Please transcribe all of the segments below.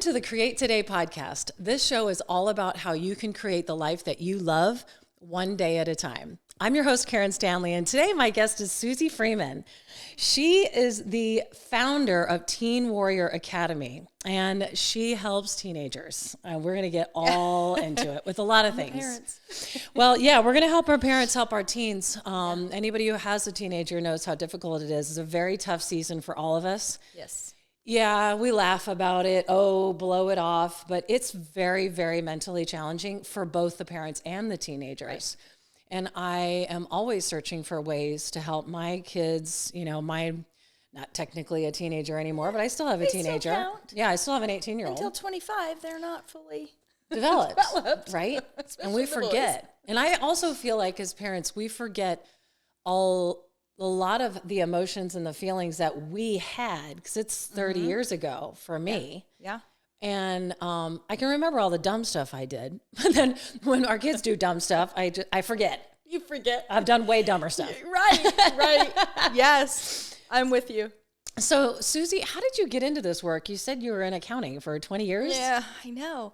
to the Create Today podcast. This show is all about how you can create the life that you love one day at a time. I'm your host, Karen Stanley, and today my guest is Suzi Freeman. She is the founder of Teen Warrior Academy, and she helps teenagers. We're going to get all into it with a lot of things. Parents. Well, yeah, we're going to help our parents help our teens. Anybody who has a teenager knows how difficult it is. It's a very tough season for all of us. Yes. Yeah, we laugh about it. Oh, blow it off. But it's very, very mentally challenging for both the parents and the teenagers. Right. And I am always searching for ways to help my kids, not technically a teenager anymore, but I still have a teenager. Still count. Yeah, I still have an 18-year-old. Until 25, they're not fully developed. Right? Especially And we the forget. boys. And I also feel like as parents, we forget a lot of the emotions and the feelings that we had, because it's 30 years ago for me. Yeah. And I can remember all the dumb stuff I did. But then when our kids do dumb stuff, I forget. You forget. I've done way dumber stuff. Right. Yes. I'm with you. So, Suzi, how did you get into this work? You said you were in accounting for 20 years? Yeah, I know.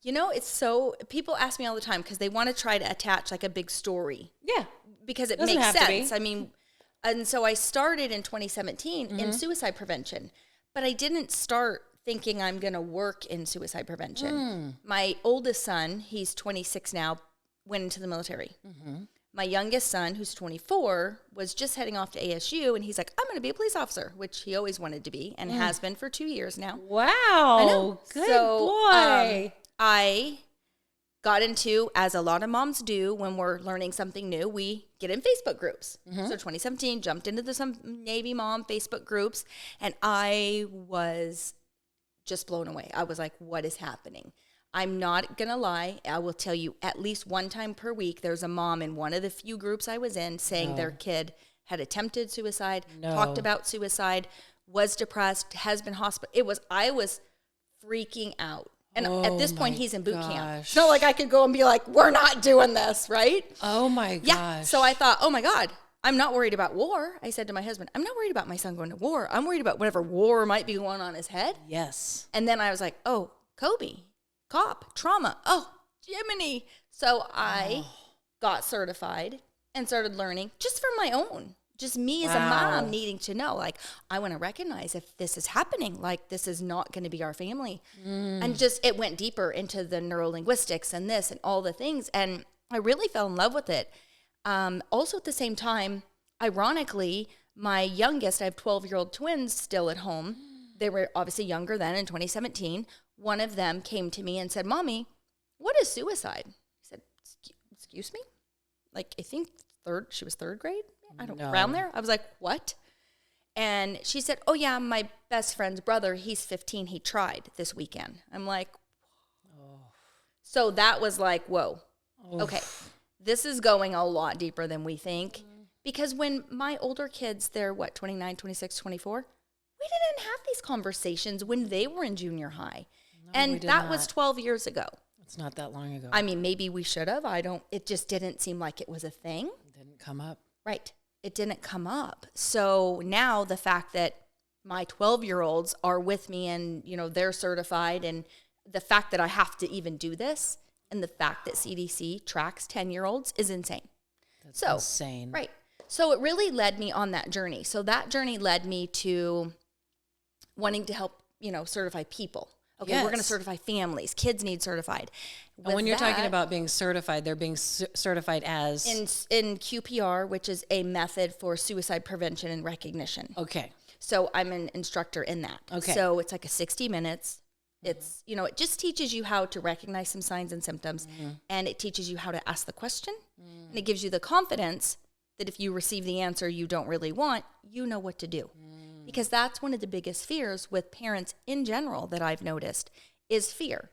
It's so, people ask me all the time because they want to try to attach like a big story. Yeah. Because it Doesn't makes have to sense. be. I mean, and so I started in 2017 in suicide prevention, but I didn't start thinking I'm going to work in suicide prevention. My oldest son, he's 26 now, went into the military. My youngest son, who's 24, was just heading off to ASU, and he's like, I'm going to be a police officer, which he always wanted to be and has been for 2 years now. Wow. I know. Good So, boy. I got into, as a lot of moms do when we're learning something new, we get in Facebook groups. So 2017, jumped into some Navy mom Facebook groups, and I was just blown away. I was like, what is happening? I'm not going to lie. I will tell you at least one time per week, there's a mom in one of the few groups I was in saying their kid had attempted suicide, talked about suicide, was depressed, has been hospitalized. I was freaking out. And at this point, he's in boot camp. It's not like I could go and be like, we're not doing this, right? Oh, my gosh. Yeah. So I thought, oh, my God, I'm not worried about war. I said to my husband, I'm not worried about my son going to war. I'm worried about whatever war might be going on in his head. Yes. And then I was like, oh, Kobe, cop, trauma. Oh, Jiminy. So I got certified and started learning just for my own. Just me as a mom needing to know, like, I want to recognize if this is happening, like this is not going to be our family. And just, it went deeper into the neurolinguistics and this and all the things. And I really fell in love with it. Also at the same time, ironically, my youngest, I have 12-year-old twins still at home. They were obviously younger then in 2017. One of them came to me and said, Mommy, what is suicide? I said, excuse me? Like, I think she was third grade? Around there. I was like, what? And she said, oh yeah, my best friend's brother, he's 15, he tried this weekend. I'm like, So that was like, whoa, okay, this is going a lot deeper than we think. Because when my older kids, they're 29, 26, 24, we didn't have these conversations when they were in junior high. No, and that was 12 years ago. It's not that long ago. I mean, maybe we should have. It just didn't seem like it was a thing. It didn't come up. Right. It didn't come up. So now the fact that my 12-year-olds are with me and, they're certified, and the fact that I have to even do this, and the fact that CDC tracks 10-year-olds is insane. That's insane. Right. So it really led me on that journey. So that journey led me to wanting to help, certify people. Okay, Yes. we're going to certify families. Kids need certified. And when you're talking about being certified, they're being certified as? In QPR, which is a method for suicide prevention and recognition. Okay. So I'm an instructor in that. Okay. So it's like a 60 minutes. It's, it just teaches you how to recognize some signs and symptoms, and it teaches you how to ask the question, and it gives you the confidence that if you receive the answer you don't really want, you know what to do. Because that's one of the biggest fears with parents in general that I've noticed is fear.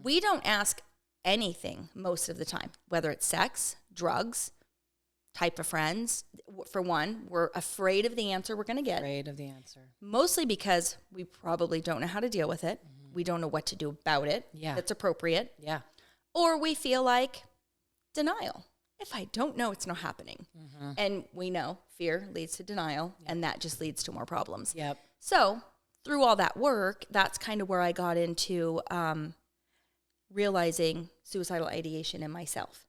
We don't ask anything most of the time, whether it's sex, drugs, type of friends. For one, we're afraid of the answer we're going to get. Afraid of the answer. Mostly because we probably don't know how to deal with it. We don't know what to do about it. Yeah. That's appropriate. Yeah. Or we feel like denial. If I don't know, it's not happening. And we know fear leads to denial, and that just leads to more problems. Yep. So through all that work, that's kind of where I got into realizing suicidal ideation in myself.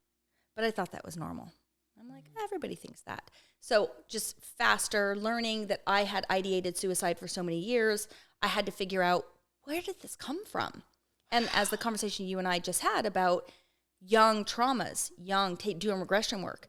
But I thought that was normal. I'm like, everybody thinks that. So just faster learning that I had ideated suicide for so many years, I had to figure out, where did this come from? And as the conversation you and I just had about young traumas, doing regression work,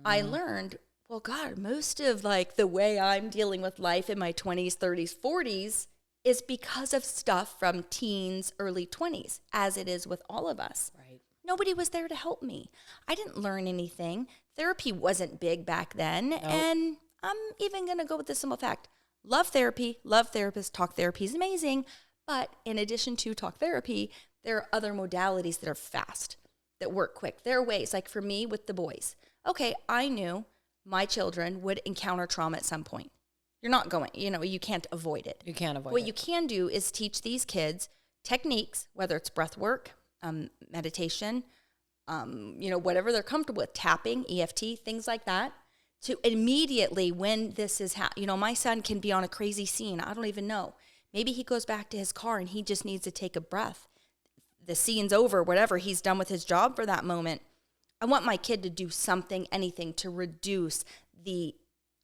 I learned, well, God, most of like the way I'm dealing with life in my 20s, 30s, 40s is because of stuff from teens, early 20s, as it is with all of us. Right. Nobody was there to help me. I didn't learn anything. Therapy wasn't big back then. Nope. And I'm even going to go with this simple fact. Love therapy, love therapists, talk therapy is amazing. But in addition to talk therapy, there are other modalities that are fast, that work quick. There are ways, like for me with the boys. Okay, I knew my children would encounter trauma at some point. You're not going, you can't avoid it. You can't avoid it. What you can do is teach these kids techniques, whether it's breath work, meditation, whatever they're comfortable with, tapping, EFT, things like that, to immediately when this is, my son can be on a crazy scene. I don't even know. Maybe he goes back to his car and he just needs to take a breath. The scene's over, whatever, he's done with his job for that moment. I want my kid to do something, anything to reduce the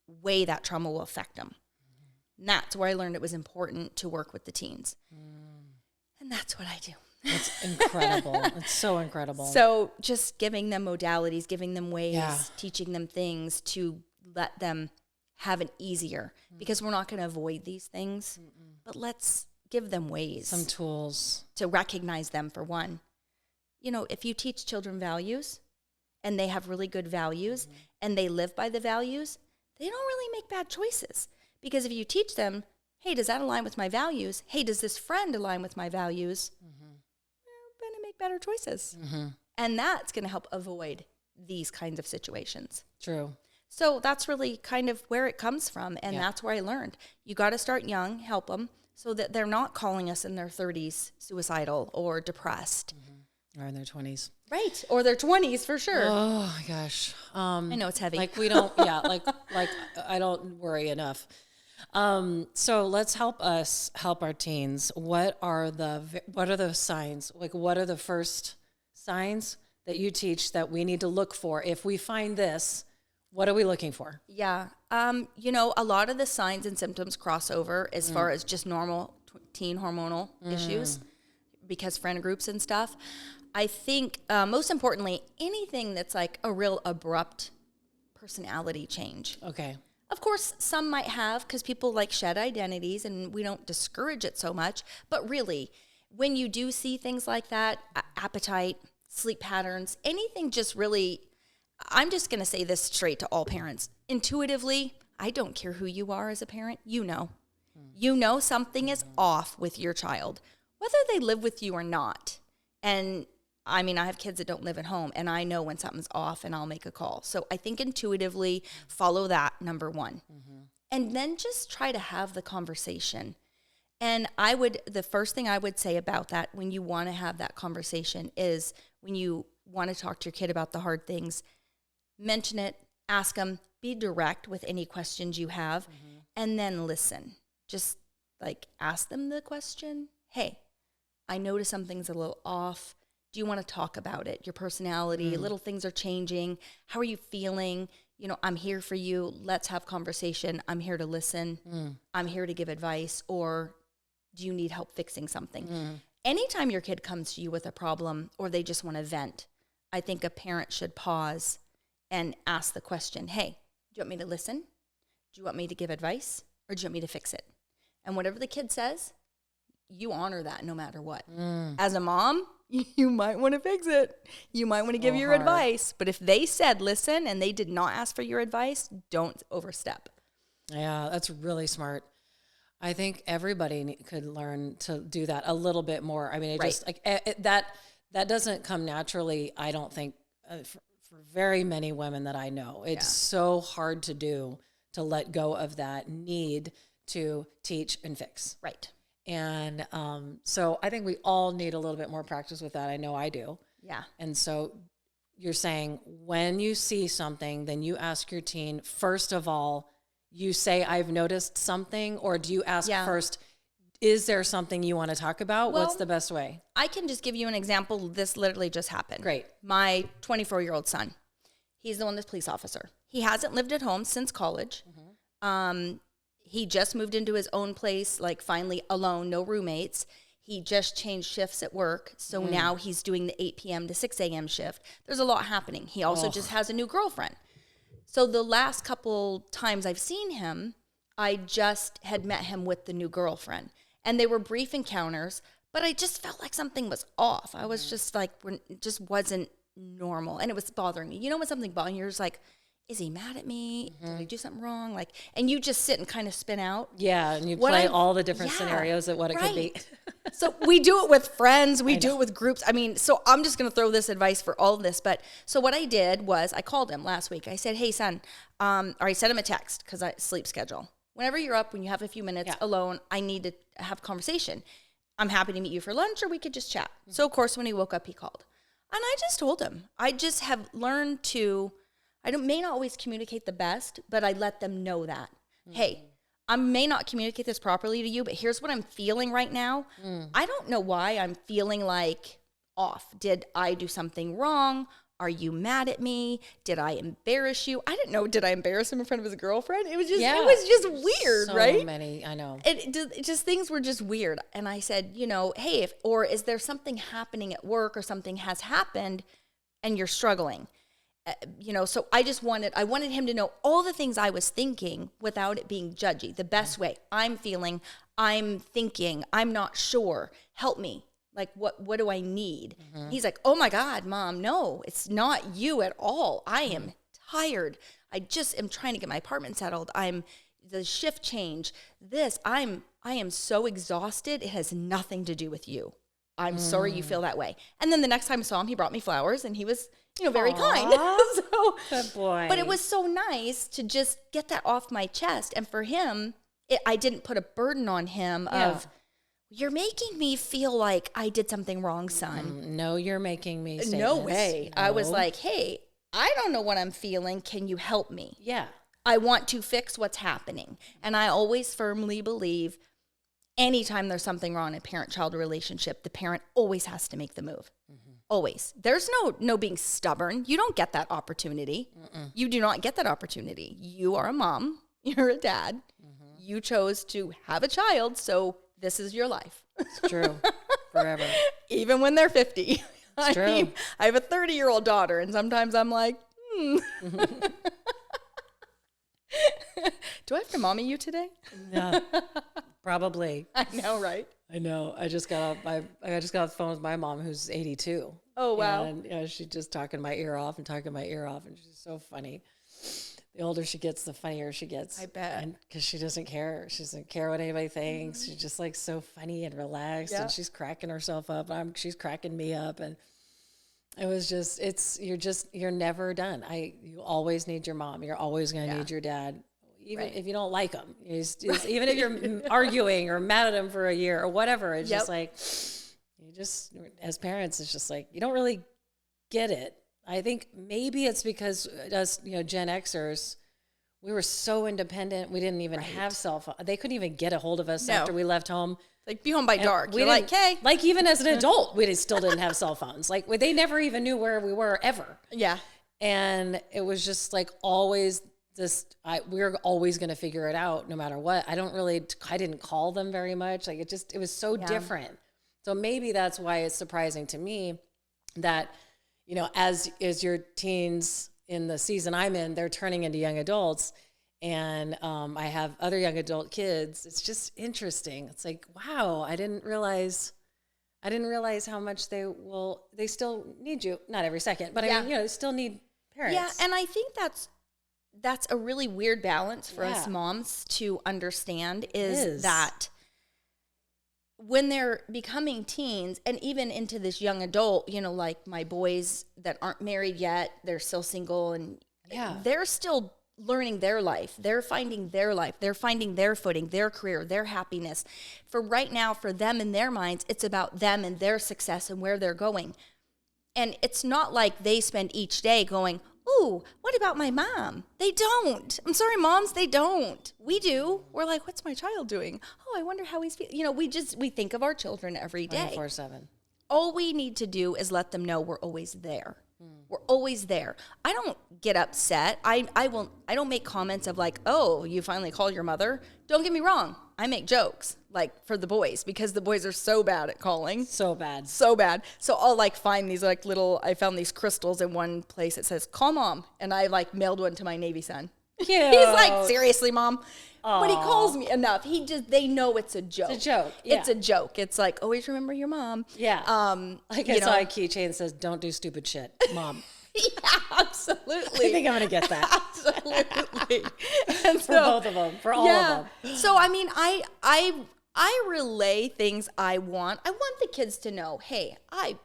way that trauma will affect them. And that's where I learned it was important to work with the teens. And that's what I do. It's incredible. It's so incredible. So just giving them modalities, giving them ways, teaching them things to let them have an easier, because we're not going to avoid these things, but let's give them ways. Some tools. To recognize them, for one. If you teach children values and they have really good values and they live by the values, they don't really make bad choices. Because if you teach them, hey, does that align with my values? Hey, does this friend align with my values? They're going to make better choices. And that's going to help avoid these kinds of situations. True. So that's really kind of where it comes from. And that's where I learned. You got to start young, help them, so that they're not calling us in their 30s suicidal or depressed. Or in their 20s. Right. Or their 20s for sure. Oh, my gosh. I know it's heavy. Like we don't, like I don't worry enough. So let's help our teens. What are the signs? Like, what are the first signs that you teach that we need to look for? If we find this, what are we looking for? Yeah. A lot of the signs and symptoms cross over as far as just normal teen hormonal issues, because friend groups and stuff. I think most importantly, anything that's like a real abrupt personality change. Okay. Of course, some might have, because people like shed identities, and we don't discourage it so much. But really, when you do see things like that, appetite, sleep patterns, anything just really, I'm just going to say this straight to all parents. Intuitively, I don't care who you are as a parent, you know something is off with your child, whether they live with you or not. And I have kids that don't live at home, and I know when something's off, and I'll make a call. So I think intuitively follow that, number one. And then just try to have the conversation. And the first thing I would say about that, when you want to have that conversation, is when you want to talk to your kid about the hard things, mention it, ask them, be direct with any questions you have, and then listen. Just like ask them the question, hey, I notice something's a little off. Do you want to talk about it? Your personality, little things are changing. How are you feeling? I'm here for you. Let's have conversation. I'm here to listen. I'm here to give advice. Or do you need help fixing something? Anytime your kid comes to you with a problem or they just want to vent, I think a parent should pause and ask the question, hey, do you want me to listen? Do you want me to give advice? Or do you want me to fix it? And whatever the kid says, you honor that no matter what. As a mom, you might want to fix it. You might want to give your advice. But if they said listen and they did not ask for your advice, don't overstep. Yeah, that's really smart. I think everybody could learn to do that a little bit more. Just like that doesn't come naturally, I don't think, for very many women that I know. It's so hard to do, to let go of that need to teach and fix. Right. And so I think we all need a little bit more practice with that. I know I do. Yeah. And so you're saying when you see something, then you ask your teen, first of all, you say, I've noticed something, or do you ask first, is there something you want to talk about? Well, What's the best way? I can just give you an example. This literally just happened. Great. My 24-year-old son, he's the one that's police officer. He hasn't lived at home since college. He just moved into his own place, like finally alone, no roommates. He just changed shifts at work. So now he's doing the 8 p.m. to 6 a.m. shift. There's a lot happening. He also just has a new girlfriend. So the last couple times I've seen him, I just had met him with the new girlfriend. And they were brief encounters, but I just felt like something was off. I was just like, it just wasn't normal. And it was bothering me. You know when something bothering you, you're just like, is he mad at me? Did I do something wrong? Like, and you just sit and kind of spin out. Yeah, and you play all the different scenarios of what it could be. So we do it with friends. We do it with groups. I mean, so I'm just going to throw this advice for all of this. But so what I did was I called him last week. I said, hey, son, or I sent him a text because I sleep schedule. Whenever you're up, when you have a few minutes alone, I need to have conversation. I'm happy to meet you for lunch or we could just chat. So, of course, when he woke up, he called. And I just told him. I just have learned to... may not always communicate the best, but I let them know that. Hey, I may not communicate this properly to you, but here's what I'm feeling right now. I don't know why I'm feeling like off. Did I do something wrong? Are you mad at me? Did I embarrass you? I didn't know. Did I embarrass him in front of his girlfriend? It was just weird, right? So many, I know. It just things were just weird. And I said, hey, or is there something happening at work or something has happened and you're struggling? So I wanted him to know all the things I was thinking without it being judgy. The best way. I'm feeling, I'm thinking, I'm not sure. Help me. Like, what do I need? He's like, oh my God, Mom, no, it's not you at all. I am tired. I just am trying to get my apartment settled. The shift change, I am so exhausted. It has nothing to do with you. I'm sorry you feel that way. And then the next time I saw him, he brought me flowers and he was, very kind. So, good boy. But it was so nice to just get that off my chest. And for him, I didn't put a burden on him of, you're making me feel like I did something wrong, son. No, you're making me statements. No way. No. I was like, hey, I don't know what I'm feeling. Can you help me? Yeah. I want to fix what's happening. And I always firmly believe anytime there's something wrong in a parent-child relationship, the parent always has to make the move. Always. There's no being stubborn. You don't get that opportunity. You do not get that opportunity. You are a mom. You're a dad. You chose to have a child, so this is your life. It's true. Forever. Even when they're 50. It's true. I have a 30-year-old daughter, and sometimes I'm like, do I have to mommy you today? Yeah, probably. I know, right? I know. I just got off the phone with my mom, who's 82. Oh, wow. And she's just talking my ear off, and she's so funny. The older she gets, the funnier she gets. I bet. Because she doesn't care. She doesn't care what anybody thinks. She's just like so funny and relaxed, and she's cracking herself up. She's cracking me up, and it was just, you're never done. You always need your mom. You're always going to need your dad. Even if you don't like them, even if you're arguing or mad at them for a year or whatever, it's just like, as parents, it's just like, you don't really get it. I think maybe it's because us, Gen Xers, we were so independent. We didn't even have cell phone. They couldn't even get a hold of us after we left home. Like, be home by dark. You're like, hey. Like, even as an adult, we still didn't have cell phones. Like, they never even knew where we were ever. Yeah. And it was just like always we're always going to figure it out no matter what. I didn't call them very much. Like, it was so different. So maybe that's why it's surprising to me that, as your teens in the season I'm in, they're turning into young adults, and I have other young adult kids. It's just interesting. It's like, wow, I didn't realize how much they still need you. Not every second, but I mean, they still need parents. Yeah, and I think that's a really weird balance for us moms to understand is that when they're becoming teens and even into this young adult, like my boys that aren't married yet, they're still single, and they're still learning their life. They're finding their life. They're finding their footing, their career, their happiness. For right now, for them in their minds, it's about them and their success and where they're going. And it's not like they spend each day going, ooh, ooh, what about my mom? They don't. I'm sorry, moms, they don't. We do. We're like, what's my child doing? Oh, I wonder how he's feeling. You know, we think of our children every day. 24/7. All we need to do is let them know we're always there. We're always there. I don't get upset. I don't make comments of like, oh, you finally called your mother. Don't get me wrong. I make jokes like for the boys because the boys are so bad at calling. So bad. So bad. So I'll like find these like I found these crystals in one place. It says, call mom. And I like mailed one to my Navy son. Cute. He's like, seriously, mom? Aww. But he calls me enough. They know it's a joke. It's a joke. Yeah. It's a joke. It's like, always remember your mom. Yeah. Like I saw a keychain that says, don't do stupid shit, mom. Yeah, absolutely. I think I'm going to get that. Absolutely. And for both of them, for all of them. So, I mean, I relay things I want. I want the kids to know, hey, I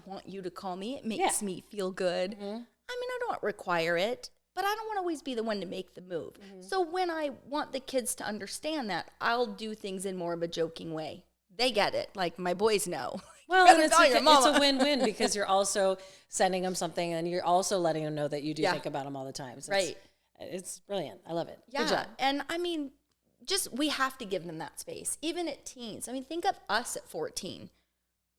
want you to call me. It makes me feel good. Mm-hmm. I mean, I don't require it, but I don't want to always be the one to make the move. Mm-hmm. So when I want the kids to understand that, I'll do things in more of a joking way. They get it. Like my boys know. Well, and it's a win-win because you're also sending them something and you're also letting them know that you do think about them all the time. So right. It's brilliant. I love it. Yeah. Good job. And I mean, we have to give them that space. Even at teens. I mean, think of us at 14.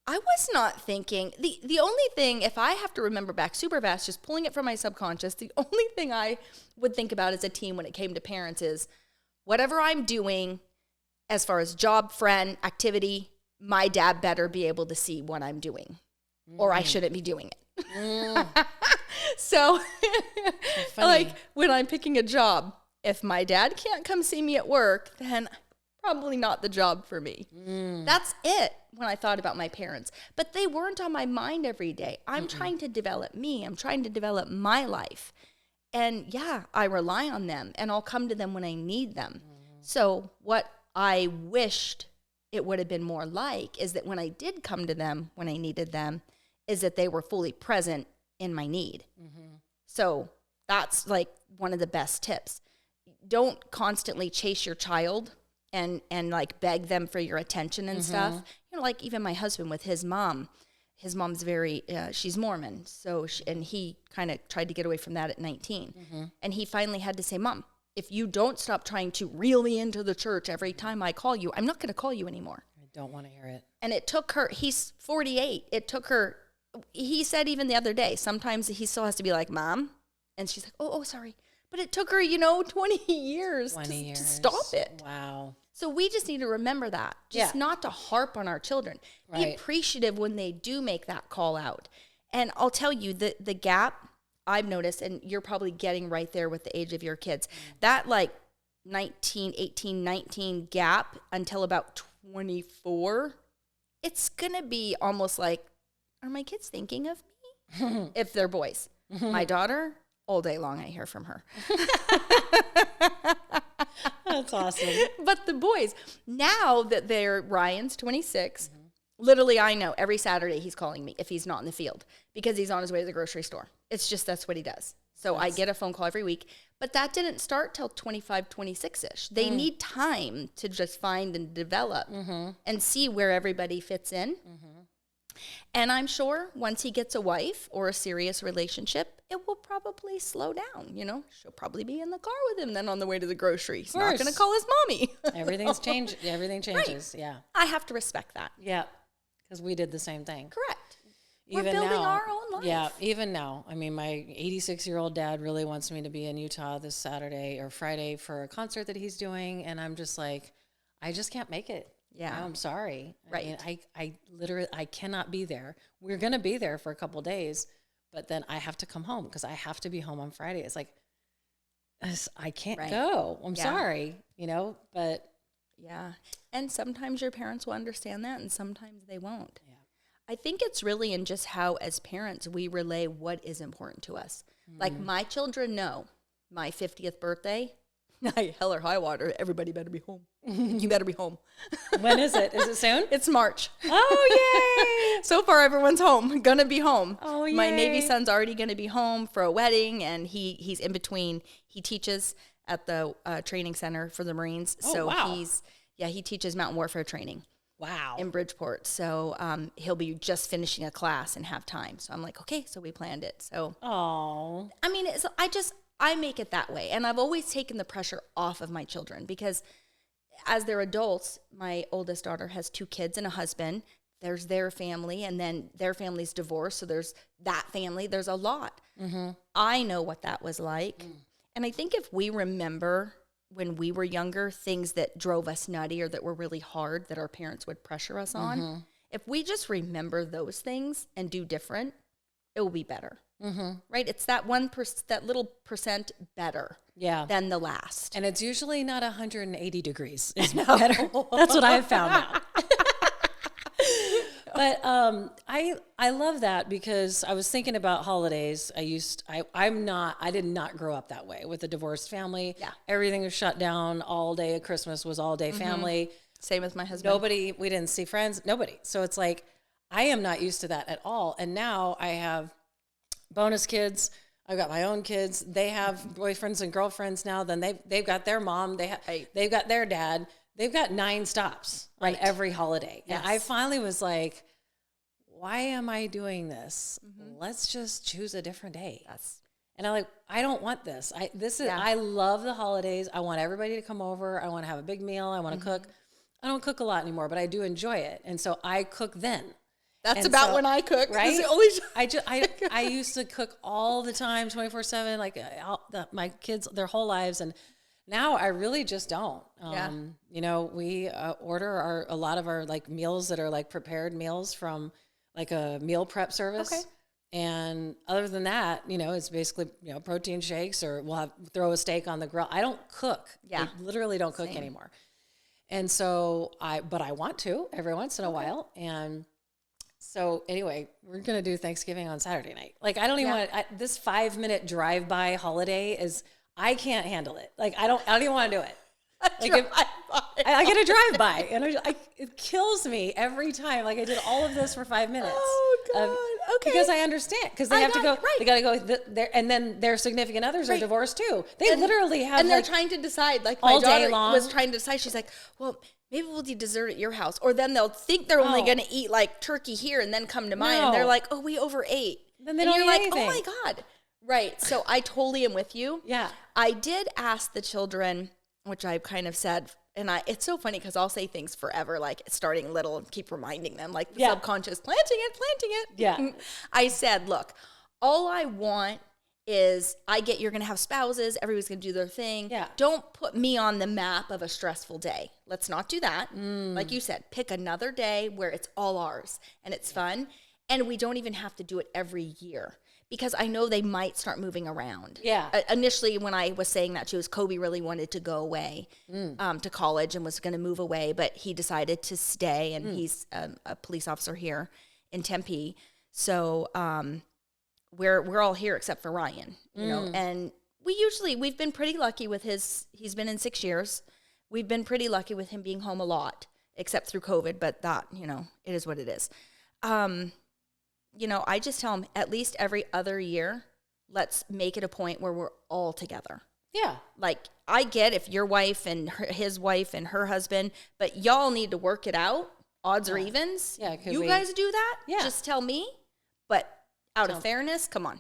I was not thinking, the only thing, if I have to remember back super fast, just pulling it from my subconscious, the only thing I would think about as a teen when it came to parents is whatever I'm doing as far as job, friend, activity, my dad better be able to see what I'm doing or I shouldn't be doing it. So like when I'm picking a job, if my dad can't come see me at work, then probably not the job for me. That's it when I thought about my parents. But they weren't on my mind every day. I'm trying to develop me. I'm trying to develop my life. And yeah, I rely on them and I'll come to them when I need them. So what I wished it would have been more like is that when I did come to them when I needed them, is that they were fully present in my need. So that's like one of the best tips. Don't constantly chase your child and like beg them for your attention and stuff. You know, like even my husband with his mom. His mom's very, she's Mormon. So, and he kind of tried to get away from that at 19. And he finally had to say, Mom, if you don't stop trying to reel me into the church every time I call you, I'm not going to call you anymore. I don't want to hear it. And it took her, he's 48. It took her, he said even the other day, sometimes he still has to be like, Mom. And she's like, oh, sorry. But it took her, 20 years, to stop it. Wow. So we just need to remember that, just not to harp on our children. Be appreciative when they do make that call out. And I'll tell you, the gap I've noticed, and you're probably getting right there with the age of your kids, that like 18, 19 gap until about 24, it's going to be almost like, are my kids thinking of me? If they're boys. My daughter, all day long I hear from her. That's awesome. But the boys, now that Ryan's 26, literally I know every Saturday he's calling me if he's not in the field because he's on his way to the grocery store. It's just, that's what he does. So I get a phone call every week. But that didn't start till 25, 26-ish. They need time to just find and develop and see where everybody fits in. And I'm sure once he gets a wife or a serious relationship, it will probably slow down. She'll probably be in the car with him then on the way to the grocery. He's not going to call his mommy. Everything's changed. Everything changes. Right. Yeah. I have to respect that. Yeah. Because we did the same thing. Correct. We're building our own life. Yeah. Even now. I mean, my 86-year-old dad really wants me to be in Utah this Saturday or Friday for a concert that he's doing. And I'm just like, I just can't make it. Yeah, I'm sorry. Right. I literally, I cannot be there. We're going to be there for a couple of days, but then I have to come home because I have to be home on Friday. It's like, I can't go. I'm sorry, but. Yeah. And sometimes your parents will understand that and sometimes they won't. Yeah. I think it's really in just how as parents we relay what is important to us. Like my children know my 50th birthday, hell or high water, everybody better be home. You better be home. When is it? Is it soon? It's March. Oh, yay. So far, everyone's home. Gonna be home. Oh, yay. My Navy son's already gonna be home for a wedding, and he's in between. He teaches at the training center for the Marines. Oh, so wow. he teaches mountain warfare training. Wow. in Bridgeport. So he'll be just finishing a class and have time. So I'm like, okay, so we planned it. So, Oh, I mean, I make it that way. And I've always taken the pressure off of my children because as they're adults, my oldest daughter has 2 kids and a husband. There's their family, and then their family's divorced. So there's that family. There's a lot. I know what that was like. And I think if we remember when we were younger, things that drove us nutty or that were really hard that our parents would pressure us on, if we just remember those things and do different, it will be better. Right? It's that that little percent better than the last. and it's usually not 180 degrees. It's better. That's what I've found out. But I love that because I was thinking about holidays. I did not grow up that way with a divorced family. Yeah. Everything was shut down all day. Christmas was all day family. Same with my husband. We didn't see friends, nobody. So it's like, I am not used to that at all. And now I have bonus kids. I've got my own kids. They have boyfriends and girlfriends now. Then they've got their mom. They've got their dad. They've got 9 stops on every holiday. Yes. And I finally was like, why am I doing this? Let's just choose a different day. Yes. And I don't want this. I love the holidays. I want everybody to come over. I want to have a big meal. I want to cook. I don't cook a lot anymore, but I do enjoy it. And so I cook then. That's about when I cook. Right? I used to cook all the time, 24/7, like my kids, their whole lives. And now I really just don't. You know, we order a lot of our like meals that are like prepared meals from like a meal prep service. Okay. And other than that, you know, it's basically, protein shakes, or we'll throw a steak on the grill. I don't cook. Yeah. I literally don't cook anymore. And so but I want to every once in a while. And so anyway, we're going to do Thanksgiving on Saturday night. Like, I don't even want to, this 5-minute drive-by holiday I can't handle it. Like, I don't even want to do it. Like, I get a drive-by, and it kills me every time. Like, I did all of this for 5 minutes. Oh, God. Okay. Because I understand. Because they have to go. Right. They got to go there, and then their significant others are divorced too. They literally have. And they're trying to decide. Like, my daughter was trying to decide. She's like, well, maybe we'll do dessert at your house, or then they'll think they're only going to eat like turkey here, and then come to mine, and they're like, oh, we overate. Then they don't eat anything. Oh my God. Right. So I totally am with you. Yeah. I did ask the children, which I've kind of said, and it's so funny because I'll say things forever, like starting little and keep reminding them, like the subconscious, planting it. Yeah. I said, look, all I want is you're going to have spouses. Everybody's going to do their thing. Yeah. Don't put me on the map of a stressful day. Let's not do that. Like you said, pick another day where it's all ours and it's fun. And we don't even have to do it every year, because I know they might start moving around. Yeah. Initially, when I was saying that to us, Kobe really wanted to go away to college and was going to move away, but he decided to stay, and he's a police officer here in Tempe. So we're all here except for Ryan, you know. And we've been pretty lucky with he's been in 6 years. We've been pretty lucky with him being home a lot, except through COVID, but that, it is what it is. I just tell him at least every other year, let's make it a point where we're all together. Yeah. Like, I get if your wife and his wife and her husband, but y'all need to work it out, odds or evens. Yeah. You guys do that? Yeah. Just tell me. But out of fairness, come on.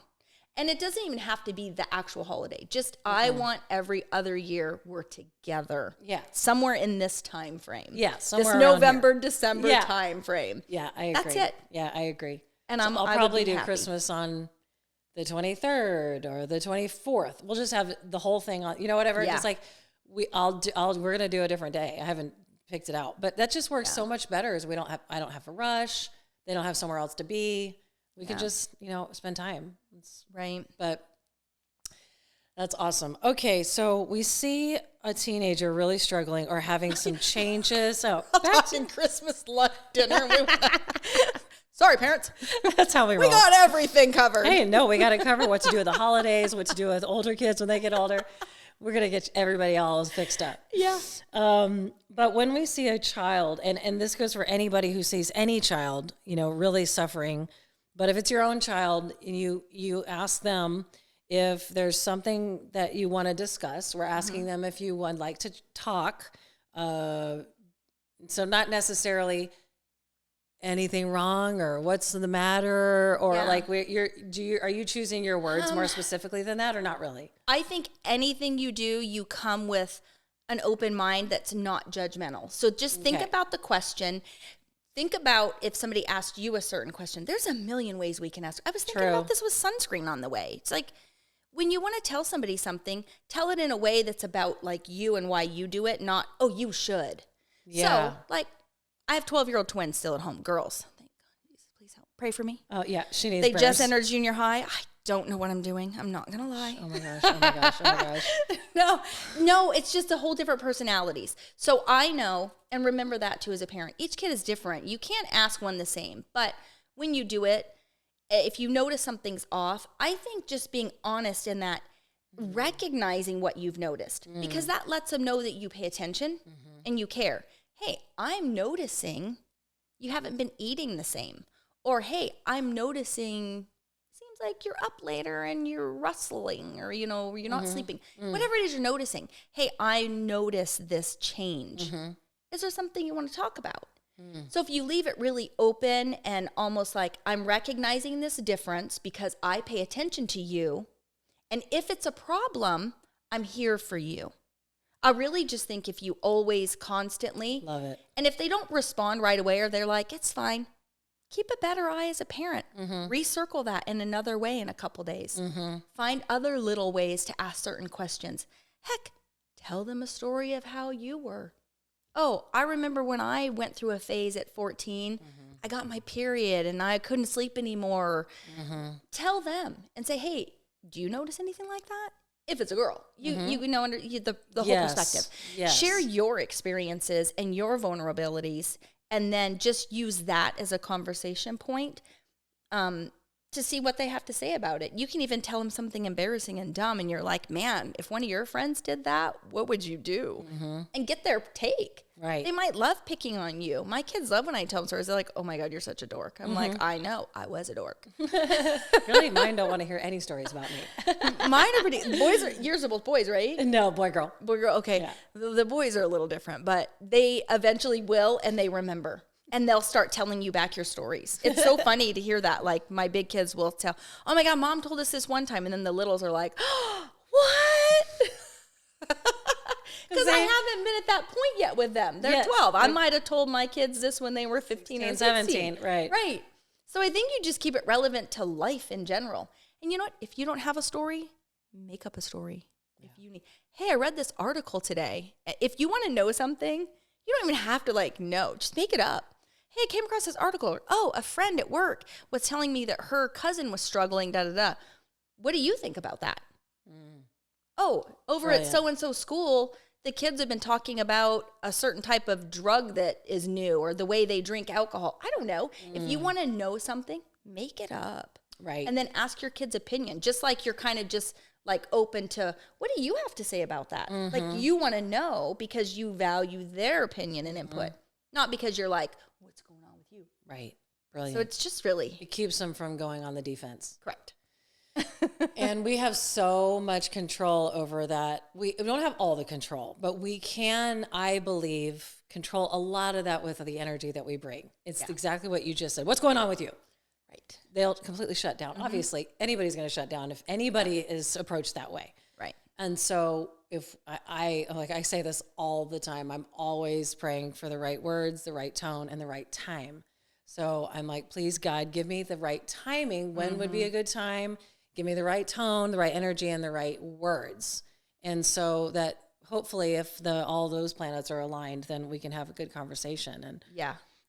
And it doesn't even have to be the actual holiday. Just I want every other year we're together. Yeah. Somewhere in this time frame. Yeah. Somewhere this November, here. December time frame. Yeah, I agree. That's it. Yeah, I agree. And so I'll probably do happy. Christmas on the 23rd or the 24th. We'll just have the whole thing on, whatever. Yeah. Just like we're going to do a different day. I haven't picked it out, but that just works so much better as I don't have to rush. They don't have somewhere else to be. We can just, spend time. Right. But that's awesome. Okay. So we see a teenager really struggling or having some changes. So talking Christmas lunch dinner. Sorry, parents. That's how we roll. We got everything covered. Hey, no, we got to cover what to do with the holidays, what to do with older kids when they get older. We're going to get everybody all fixed up. Yeah. But when we see a child, and this goes for anybody who sees any child, really suffering, but if it's your own child, you ask them if there's something that you want to discuss. We're asking them if you would like to talk, So not necessarily anything wrong or what's the matter or like are you choosing your words more specifically than that or not really? I think anything you do, you come with an open mind that's not judgmental. So just think about the question. Think about if somebody asked you a certain question. There's a million ways we can ask. I was thinking about this with sunscreen on the way. It's like when you want to tell somebody something, tell it in a way that's about like you and why you do it, not, oh, you should. Yeah. So like I have 12-year-old twins still at home, girls. Thank God. Jesus, please help. Pray for me. Oh, yeah. She needs They prayers. just entered junior high. I don't know what I'm doing. I'm not going to lie. Oh, my gosh. Oh, my gosh. Oh, my gosh. No, it's just a whole different personalities. So I know, and remember that too as a parent. Each kid is different. You can't ask one the same. But when you do it, if you notice something's off, I think just being honest in that, recognizing what you've noticed, because that lets them know that you pay attention and you care. Hey, I'm noticing you haven't been eating the same. Or, hey, I'm noticing seems like you're up later and you're rustling or, you're not sleeping. Whatever it is you're noticing. Hey, I notice this change. Is there something you want to talk about? So if you leave it really open and almost like I'm recognizing this difference because I pay attention to you. And if it's a problem, I'm here for you. I really just think if you always constantly love it. And if they don't respond right away or they're like, it's fine, keep a better eye as a parent. Recircle that in another way in a couple days. Find other little ways to ask certain questions. Heck, tell them a story of how you were. Oh, I remember when I went through a phase at 14, I got my period and I couldn't sleep anymore. Tell them and say, hey, do you notice anything like that? If it's a girl, you know under the whole perspective. Yes. Share your experiences and your vulnerabilities, and then just use that as a conversation point to see what they have to say about it. You can even tell them something embarrassing and dumb, and you're like, man, if one of your friends did that, what would you do? And get their take. Right. They might love picking on you. My kids love when I tell them stories. They're like, oh my God, you're such a dork. I'm like, I know, I was a dork. Really, mine don't want to hear any stories about me. Mine are pretty, yours are both boys, right? No, boy, girl. Boy, girl, okay. Yeah. The boys are a little different, but they eventually will, and they remember. And they'll start telling you back your stories. It's so funny to hear that. Like, my big kids will tell, oh my God, Mom told us this one time. And then the littles are like, oh, what? Because I haven't been at that point yet with them. They're 12. I might have told my kids this when they were 15 or 16. 17, right. Right. So I think you just keep it relevant to life in general. And you know what? If you don't have a story, make up a story. Yeah. If you need, hey, I read this article today. If you want to know something, you don't even have to know. Just make it up. Hey, I came across this article. Oh, a friend at work was telling me that her cousin was struggling, da-da-da. What do you think about that? Oh, over at so-and-so school, the kids have been talking about a certain type of drug that is new or the way they drink alcohol. I don't know. If you want to know something, make it up. Right. And then ask your kid's opinion, just like you're kind of just open to, what do you have to say about that? You want to know because you value their opinion and input, not because you're like, what's going on with you? Right. Brilliant. So it's just really. It keeps them from going on the defense. Correct. And we have so much control over that. We don't have all the control, but we can, I believe, control a lot of that with the energy that we bring. It's exactly what you just said. What's going on with you? Right. They'll completely shut down. Obviously, anybody's going to shut down if anybody is approached that way. Right. And so if I say this all the time, I'm always praying for the right words, the right tone, and the right time. So I'm like, please, God, give me the right timing. When would be a good time? Give me the right tone, the right energy, and the right words. And so that hopefully if all those planets are aligned, then we can have a good conversation. And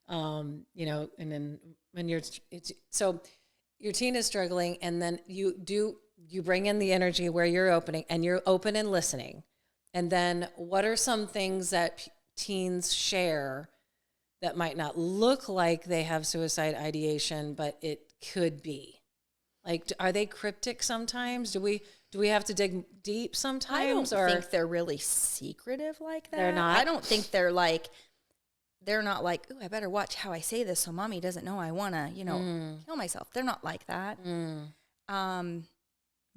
and then when so your teen is struggling, and then you bring in the energy where you're opening, and you're open and listening. And then what are some things that teens share that might not look like they have suicide ideation, but it could be? Like, are they cryptic sometimes? Do we have to dig deep sometimes? I don't think they're really secretive like that. They're not? I don't think they're not like, ooh, I better watch how I say this so mommy doesn't know I want to, kill myself. They're not like that.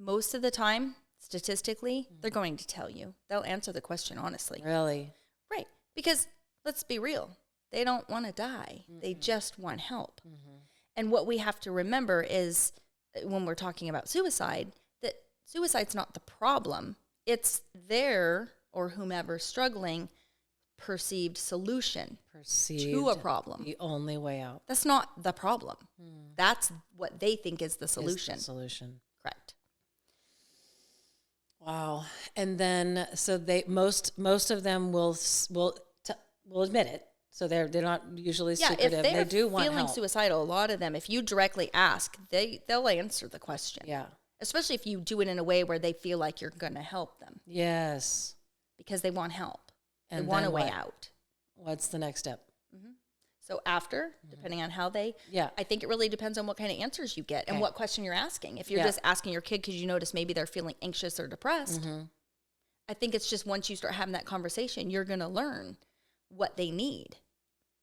Most of the time, statistically, they're going to tell you. They'll answer the question honestly. Really? Right. Because let's be real. They don't want to die. They just want help. And what we have to remember is when we're talking about suicide, that suicide's not the problem. It's their or whomever's struggling perceived solution to a problem. The only way out. That's not the problem. That's what they think is the solution. Correct. Wow. And then so they most of them will admit it. So they're not usually secretive. If they're they do want feeling help. suicidal, a lot of them, if you directly ask, they'll answer the question. Yeah. Especially if you do it in a way where they feel like you're going to help them. Yes. Because they want help. And they want a what? way out. What's the next step? So after, depending on how they, I think it really depends on what kind of answers you get and what question you're asking. If you're just asking your kid because you notice maybe they're feeling anxious or depressed, I think it's just once you start having that conversation, you're going to learn what they need.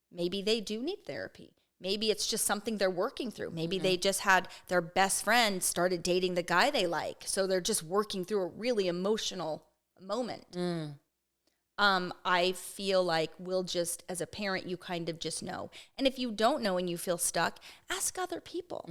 Maybe they do need therapy. Maybe it's just something they're working through. Maybe they just had their best friend started dating the guy they like. So they're just working through a really emotional moment. I feel like we'll just, as a parent, you kind of just know. And if you don't know and you feel stuck, ask other people.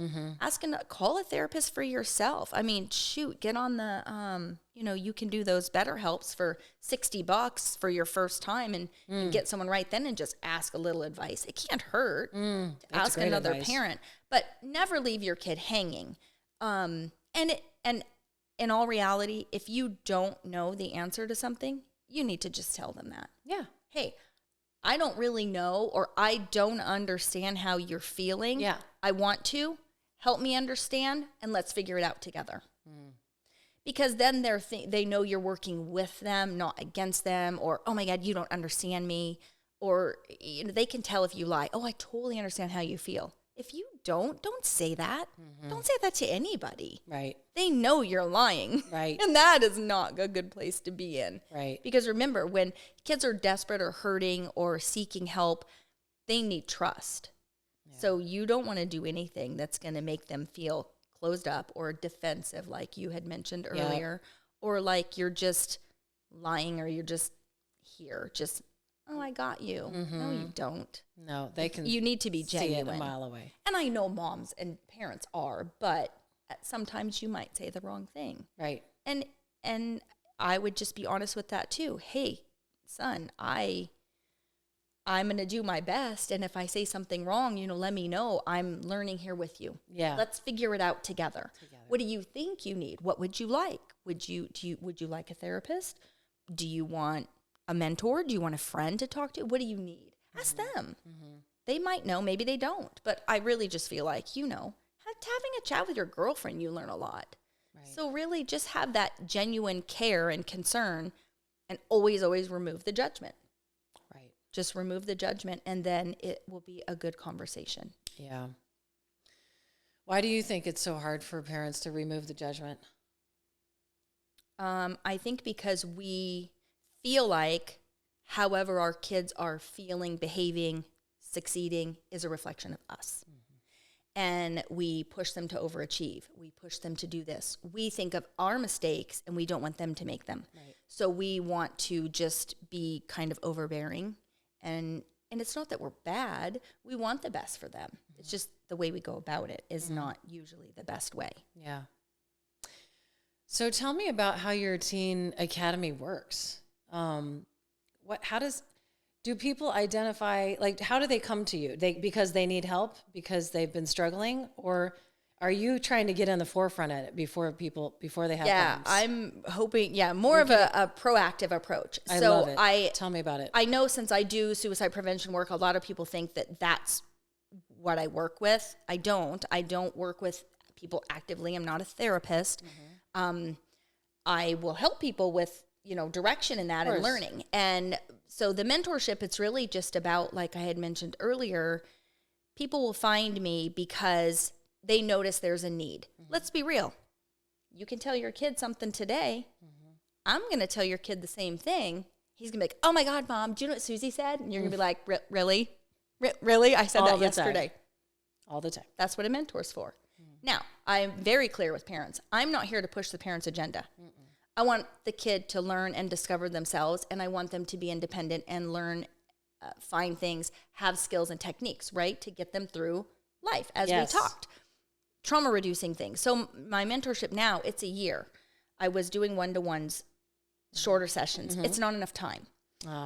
Call a therapist for yourself. I mean, shoot, get on the, you can do those BetterHelps for $60 for your first time and get someone right then and just ask a little advice. It can't hurt to ask another parent, but never leave your kid hanging. And in all reality, if you don't know the answer to something, you need to just tell them that. Yeah. Hey, I don't really know, or I don't understand how you're feeling. Yeah. I want to. Help me understand, and let's figure it out together. Because then they know you're working with them, not against them, or, oh my God, you don't understand me. Or they can tell if you lie. Oh, I totally understand how you feel. If you don't say that. Don't say that to anybody. Right. They know you're lying. Right. And that is not a good place to be in. Right. Because remember, when kids are desperate or hurting or seeking help, they need trust. Yeah. So you don't want to do anything that's going to make them feel closed up or defensive, like you had mentioned earlier, or like you're just lying or you're just here, just, oh, I got you. No, you don't. No, they can. You need to be genuine. See it a mile away. And I know moms and parents are, but sometimes you might say the wrong thing. Right. And I would just be honest with that too. Hey, son, I'm going to do my best. And if I say something wrong, let me know. I'm learning here with you. Yeah. Let's figure it out together. What do you think you need? What would you like? Would you like a therapist? Do you want a mentor? Do you want a friend to talk to? What do you need? Ask them. They might know, maybe they don't. But I really just feel like, having a chat with your girlfriend, you learn a lot. Right. So really just have that genuine care and concern and always remove the judgment. Right. Just remove the judgment and then it will be a good conversation. Yeah. Why do you think it's so hard for parents to remove the judgment? I think because we feel like however our kids are feeling, behaving, succeeding is a reflection of us. And we push them to overachieve. We push them to do this. We think of our mistakes and we don't want them to make them. Right. So we want to just be kind of overbearing. And it's not that we're bad. We want the best for them. It's just the way we go about it is not usually the best way. Yeah. So tell me about how your teen academy works. Do people identify, like, how do they come to you? Because they need help, because they've been struggling, or are you trying to get in the forefront at it before they have problems? I'm hoping, more of a proactive approach. I love it. Tell me about it. I know since I do suicide prevention work, a lot of people think that that's what I work with. I don't work with people actively. I'm not a therapist. I will help people with direction in that and learning. And so the mentorship, it's really just about, like I had mentioned earlier, people will find me because they notice there's a need. Let's be real. You can tell your kid something today. I'm going to tell your kid the same thing. He's going to be like, oh my God, Mom, do you know what Susie said? And you're going to be like, really? Really? I said that yesterday. All the time. That's what a mentor's for. Now, I'm very clear with parents. I'm not here to push the parent's agenda. I want the kid to learn and discover themselves, and I want them to be independent and learn find things, have skills and techniques, right, to get them through life, as Yes. we talked. Trauma reducing things. So my mentorship now, it's a year. I was doing one-to-ones, shorter sessions. It's not enough time.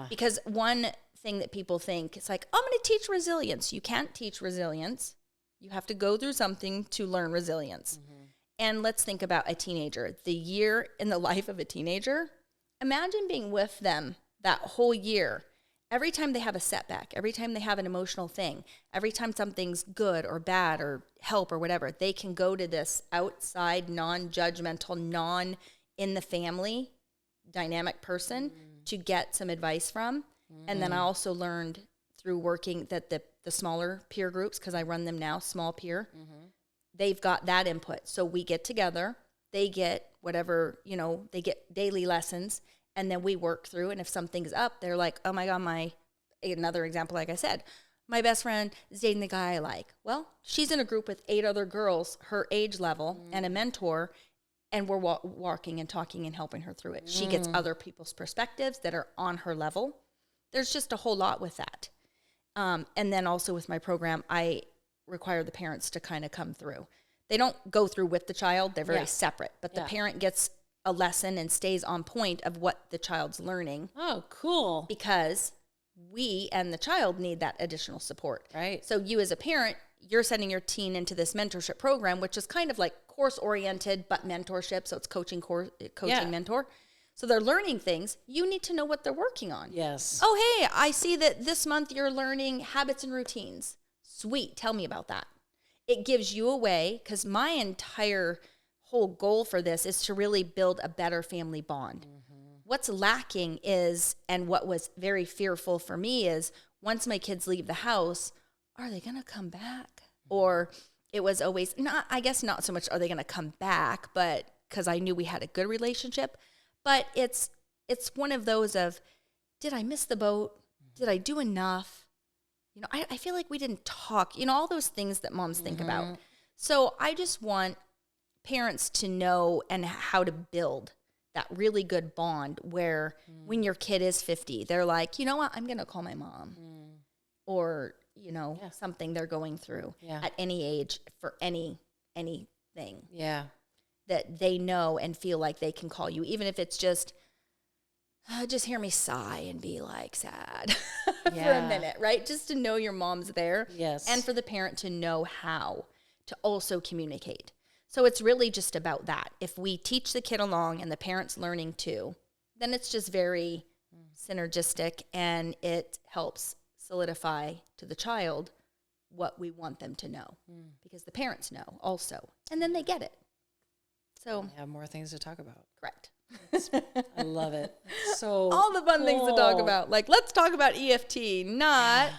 Because one thing that people think, it's like, I'm going to teach resilience. You can't teach resilience. You have to go through something to learn resilience. And let's think about a teenager. The year in the life of a teenager, imagine being with them that whole year. Every time they have a setback, every time they have an emotional thing, every time something's good or bad or help or whatever, they can go to this outside, non-judgmental, non-in-the-family dynamic person to get some advice from. And then I also learned through working that the smaller peer groups, because I run them now, small peer, they've got that input. So we get together, they get whatever, they get daily lessons, and then we work through. And if something's up, they're like, oh my God, another example, like I said, my best friend is dating the guy I like. Well, she's in a group with 8 other girls, her age level, and a mentor, and we're walking and talking and helping her through it. She gets other people's perspectives that are on her level. There's just a whole lot with that. And then also with my program, I require the parents to kind of come through. They don't go through with the child. They're very separate. But the parent gets a lesson and stays on point of what the child's learning. Oh, cool. Because we and the child need that additional support. Right. So you as a parent, you're sending your teen into this mentorship program, which is kind of like course-oriented, but mentorship. So it's coaching mentor. So they're learning things. You need to know what they're working on. Yes. Oh, hey, I see that this month you're learning habits and routines. Sweet. Tell me about that. It gives you a way, because my entire whole goal for this is to really build a better family bond. What's lacking is, and what was very fearful for me is, once my kids leave the house, are they going to come back? Or it was always, I guess not so much are they going to come back, but because I knew we had a good relationship. But it's one of those of, did I miss the boat? Did I do enough? I feel like we didn't talk, all those things that moms think about. So I just want parents to know and how to build that really good bond where when your kid is 50, they're like, you know what, I'm going to call my mom. Or, something they're going through at any age for anything. Yeah. That they know and feel like they can call you, even if it's just hear me sigh and be like sad for a minute, right? Just to know your mom's there. Yes. And for the parent to know how to also communicate. So it's really just about that. If we teach the kid along and the parent's learning too, then it's just very synergistic, and it helps solidify to the child what we want them to know, because the parents know also, and then they get it. So we have more things to talk about. Correct. I love it. So all the fun things to talk about. Like, let's talk about EFT, not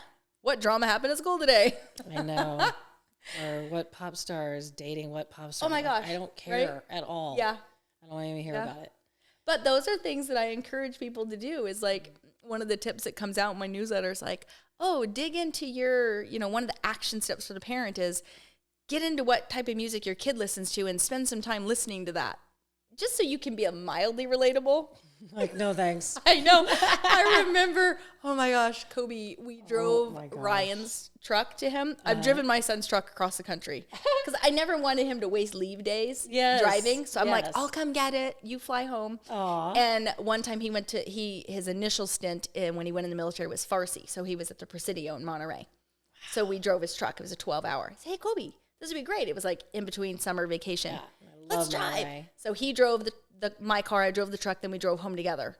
what drama happened at school today. I know. Or what pop star is dating what pop star. Oh my gosh. I don't care at all. Yeah. I don't even hear about it. But those are things that I encourage people to do. Is like one of the tips that comes out in my newsletter is like, dig into your, one of the action steps for the parent is get into what type of music your kid listens to and spend some time listening to that. Just so you can be a mildly relatable. Like, no thanks. I know. I remember, oh my gosh, Kobe, we drove Ryan's truck to him. I've driven my son's truck across the country because I never wanted him to waste leave days driving. So I'm like, I'll come get it. You fly home. Aww. And one time he went to, his initial stint when he went in the military was Farsi. So he was at the Presidio in Monterey. So we drove his truck. It was a 12-hour. I said, hey, Kobe, this would be great. It was like in between summer vacation. Let's drive. Monterey. So he drove my car, I drove the truck, then we drove home together.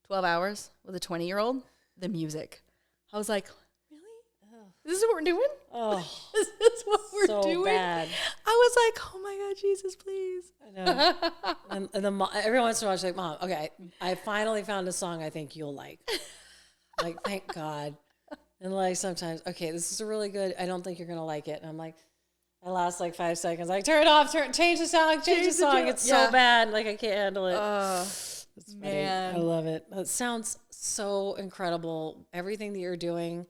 12 hours with a 20-year-old. The music. I was like, really? Oh. This is what we're doing? Oh, this is what we're doing? Bad. I was like, oh my God, Jesus, please. I know. and every once in a while, she's like, Mom, okay, I finally found a song I think you'll like. Like, thank God. And like sometimes, okay, this is a really good, I don't think you're going to like it. And I'm like, I last like 5 seconds. Like, turn it off, change the song, change the song. It's so bad. Like, I can't handle it. Man. I love it. It sounds so incredible. Everything that you're doing,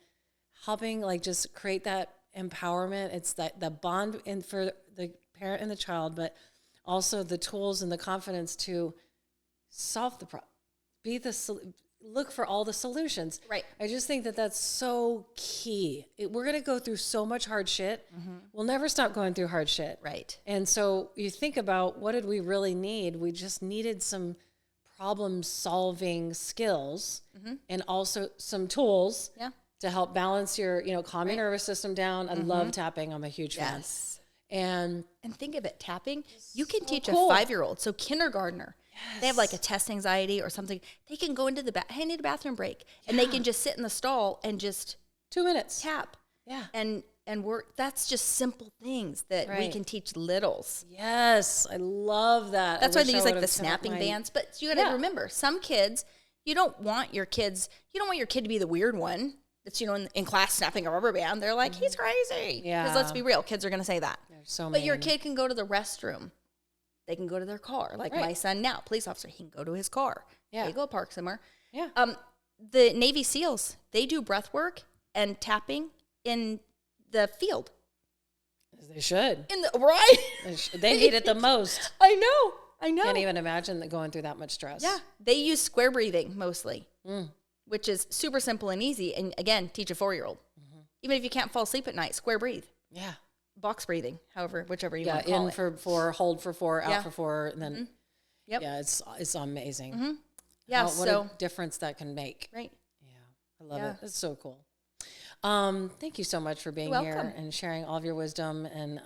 helping like just create that empowerment. It's that the bond for the parent and the child, but also the tools and the confidence to solve the problem. look for all the solutions. Right. I just think that that's so key. We're going to go through so much hard shit. We'll never stop going through hard shit. Right. And so you think about, what did we really need? We just needed some problem solving skills and also some tools to help balance your, calm your nervous system down. I love tapping. I'm a huge fan. And think of it, tapping, you can teach cool. a 5-year-old, so kindergartner. They have like a test anxiety or something. They can go into the I need a bathroom break, and they can just sit in the stall and just 2 minutes tap. Yeah. And work. That's just simple things that we can teach littles. Yes, I love that. That's why they use like the snapping bands. But you got to remember, some kids, you don't want your kid to be the weird one that's, in class snapping a rubber band. They're like, he's crazy. Yeah. Because let's be real, kids are going to say that. There's so But many. your kid can go to the restroom. They can go to their car. Like my son now, police officer, he can go to his car. Yeah. They go park somewhere. Yeah. The Navy SEALs, they do breath work and tapping in the field. They should. Right? They need it the most. I know. Can't even imagine going through that much stress. Yeah. They use square breathing mostly, which is super simple and easy. And again, teach a 4-year-old. Even if you can't fall asleep at night, square breathe. Yeah. Box breathing, whichever you want to call in it. for 4, hold for 4, out for 4, and then Yep. yeah, it's amazing. Yeah. What a difference that can make. Right. Yeah, I love it. It's so cool. Thank you so much for being here and sharing all of your wisdom and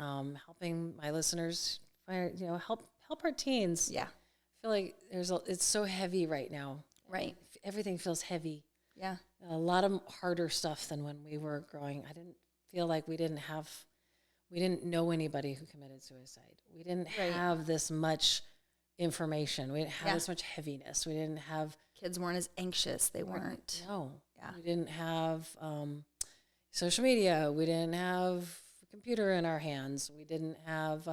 helping my listeners. Help our teens. Yeah. I feel like it's so heavy right now. Right. Everything feels heavy. Yeah. A lot of harder stuff than when we were growing. I didn't feel like we didn't know anybody who committed suicide. We didn't have this much information. We didn't have this much heaviness. We didn't have... Kids weren't as anxious. They weren't. No. Yeah. We didn't have social media. We didn't have a computer in our hands. We didn't have...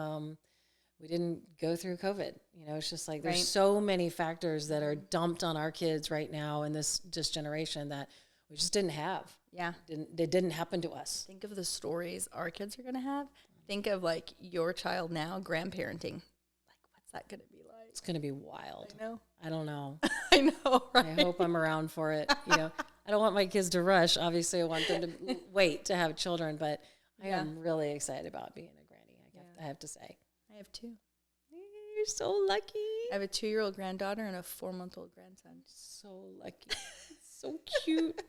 we didn't go through COVID. It's just like there's so many factors that are dumped on our kids right now in this generation that we just didn't have. Yeah. They didn't happen to us. Think of the stories our kids are going to have. Think of like your child now grandparenting. Like, what's that going to be like? It's going to be wild. I know. I don't know. I know, right? I hope I'm around for it. I don't want my kids to rush. Obviously, I want them to wait to have children, but I am really excited about being a granny. I have to say. I have 2. You're so lucky. I have a 2-year-old granddaughter and a 4-month-old grandson. So lucky. So cute.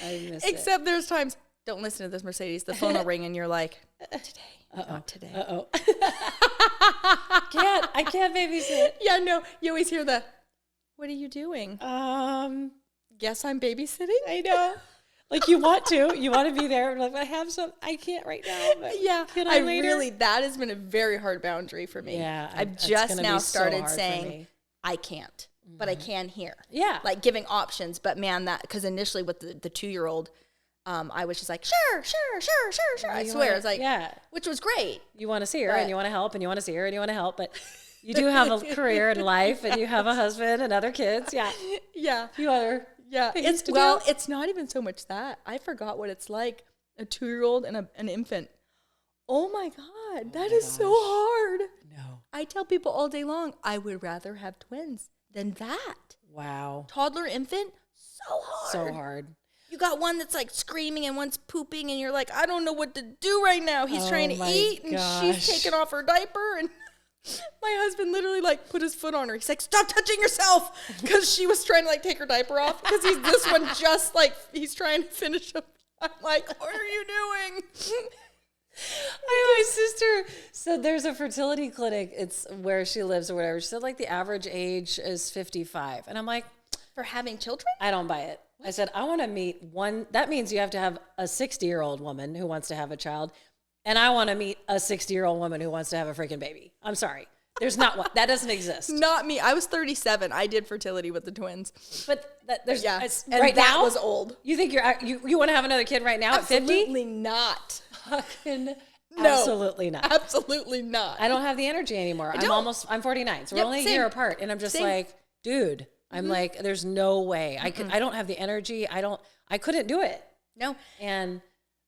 I miss Except there's times, don't listen to this, Mercedes. The phone will ring and you're like, not today. Uh-oh. I can't babysit. Yeah, no. You always hear what are you doing? Guess I'm babysitting? I know. Like you want to be there. Like I have some, I can't right now. But yeah, can I later? That has been a very hard boundary for me. Yeah. I've just now started saying I can't, but I can here. Yeah. Like giving options. But man, because initially with the 2-year-old, I was just like, sure. I swear. It's like, which was great. You want to see her and you want to help and you want to see her and you want to help. But you do have a career in life and you have a husband and other kids. Yeah. Yeah. You other it's not even so much that. I forgot what it's like, a 2-year-old and an infant. Oh my God, that is so hard. No. I tell people all day long, I would rather have twins than that. Wow. Toddler, infant, so hard. So hard. You got one that's like screaming and one's pooping and you're like, I don't know what to do right now. He's trying to eat and she's taking off her diaper and... My husband literally like put his foot on her. He's like, stop touching yourself. Because she was trying to like take her diaper off. Because this one just like, he's trying to finish up. I'm like, what are you doing? My sister said there's a fertility clinic. It's where she lives or whatever. She said like the average age is 55. And I'm like, For having children? I don't buy it. I said, I want to meet one. That means you have to have a 60-year-old woman who wants to have a child. And I want to meet a 60-year-old woman who wants to have a freaking baby. I'm sorry. There's not one. That doesn't exist. Not me. I was 37. I did fertility with the twins. But there's and right that now was old. You think you want to have another kid right now at 50? Absolutely not. Fucking No. absolutely not. Absolutely not. I don't have the energy anymore. I'm 49. So we're only a year apart. And I'm just like, dude, I'm like, there's no way. I don't have the energy. I couldn't do it. No. And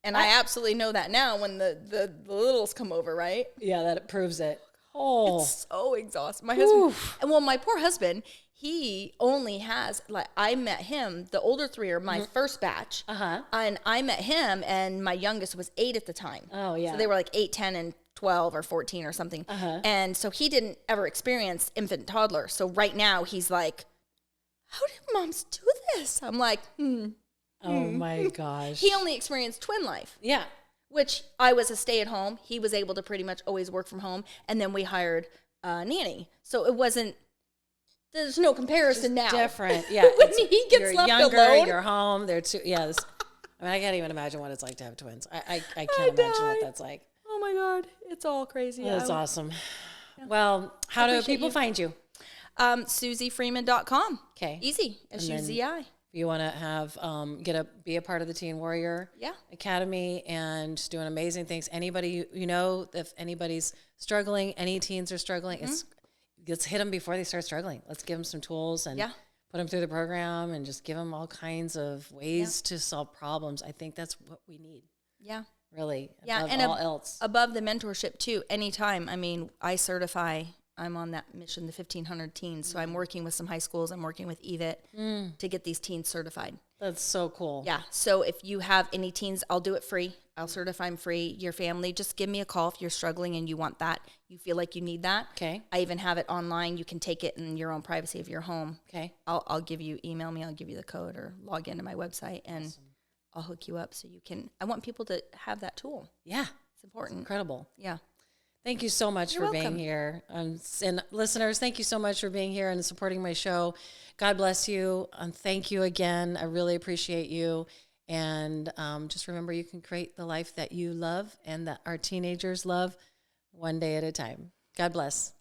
I absolutely know that now when the littles come over, right? Yeah, that proves it. Oh, it's so exhausting. My husband, and well, my poor husband, he only has, like, I met him, the older 3 are my first batch. And I met him, and my youngest was 8 at the time. Oh, yeah. So they were like 8, 10, and 12 or 14 or something. And so he didn't ever experience infant toddler. So right now he's like, how did moms do this? I'm like, Oh my gosh. He only experienced twin life. Yeah. Which I was a stay-at-home. He was able to pretty much always work from home. And then we hired a nanny. So it wasn't, there's no comparison now. Different. Yeah. When he gets you're left younger, alone. you're home. They're two. Yeah. I mean, I can't even imagine what it's like to have twins. I can't imagine what that's like. Oh my God. It's all crazy. That's awesome. Yeah. Well, how do people find you? SuziFreeman.com. Okay. Easy. SUZI. If you want to have be a part of the Teen Warrior Academy and doing amazing things. Anybody you know, if anybody's struggling, any teens are struggling, let's hit them before they start struggling. Let's give them some tools and put them through the program and just give them all kinds of ways to solve problems. I think that's what we need. Yeah. Really. Yeah. Above all else. Above the mentorship too, anytime. I mean, I certify. I'm on that mission, the 1,500 teens. So I'm working with some high schools. I'm working with EVIT to get these teens certified. That's so cool. Yeah. So if you have any teens, I'll do it free. I'll certify them free. Your family, just give me a call if you're struggling and you want that. You feel like you need that. Okay. I even have it online. You can take it in your own privacy of your home. Okay. I'll give you, email me. I'll give you the code or log into my website and I'll hook you up so you can. I want people to have that tool. Yeah. It's important. Incredible. Yeah. Thank you so much for being here. And listeners, thank you so much for being here and supporting my show. God bless you. And thank you again. I really appreciate you. And just remember, you can create the life that you love and that our teenagers love one day at a time. God bless.